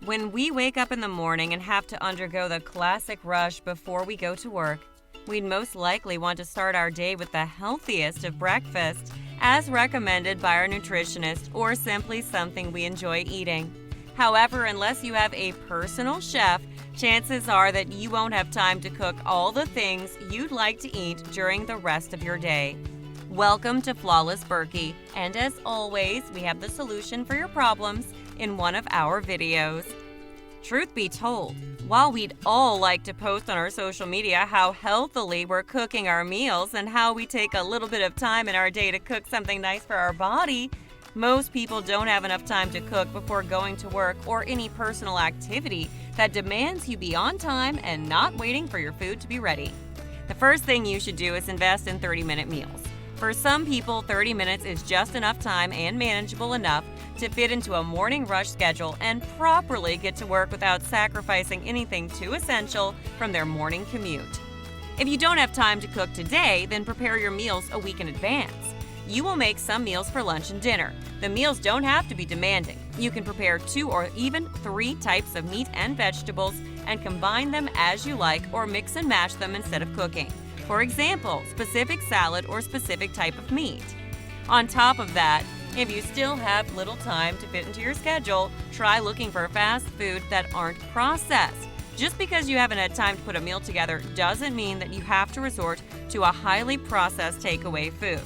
When we wake up in the morning and have to undergo the classic rush before we go to work, we'd most likely want to start our day with the healthiest of breakfast, as recommended by our nutritionist, or simply something we enjoy eating. However, unless you have a personal chef, chances are that you won't have time to cook all the things you'd like to eat during the rest of your day. Welcome to Flawless Bhurki, and as always, we have the solution for your problems in one of our videos. Truth be told, while we'd all like to post on our social media how healthily we're cooking our meals and how we take a little bit of time in our day to cook something nice for our body, most people don't have enough time to cook before going to work or any personal activity that demands you be on time and not waiting for your food to be ready. The first thing you should do is invest in 30-minute meals. For some people, 30 minutes is just enough time and manageable enough to fit into a morning rush schedule and properly get to work without sacrificing anything too essential from their morning commute. If you don't have time to cook today, then prepare your meals a week in advance. You will make some meals for lunch and dinner. The meals don't have to be demanding. You can prepare 2 or even 3 types of meat and vegetables and combine them as you like, or mix and match them instead of cooking. For example, specific salad or specific type of meat. On top of that, if you still have little time to fit into your schedule, try looking for fast food that aren't processed. Just because you haven't had time to put a meal together doesn't mean that you have to resort to a highly processed takeaway food.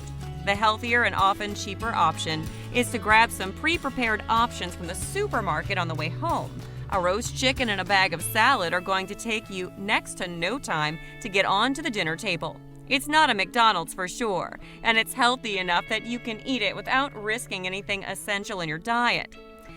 The healthier and often cheaper option is to grab some pre-prepared options from the supermarket on the way home. A roast chicken and a bag of salad are going to take you next to no time to get onto the dinner table. It's not a McDonald's for sure, and it's healthy enough that you can eat it without risking anything essential in your diet.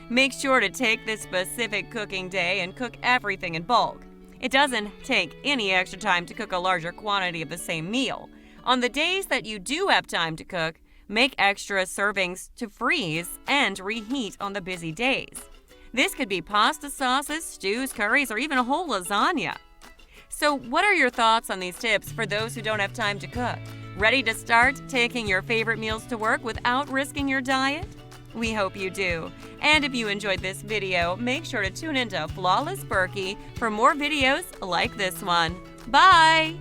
Make sure to take this specific cooking day and cook everything in bulk. It doesn't take any extra time to cook a larger quantity of the same meal. On the days that you do have time to cook, make extra servings to freeze and reheat on the busy days. This could be pasta sauces, stews, curries, or even a whole lasagna. So what are your thoughts on these tips for those who don't have time to cook? Ready to start taking your favorite meals to work without risking your diet? We hope you do. And if you enjoyed this video, make sure to tune into Flawless Bhurki for more videos like this one. Bye!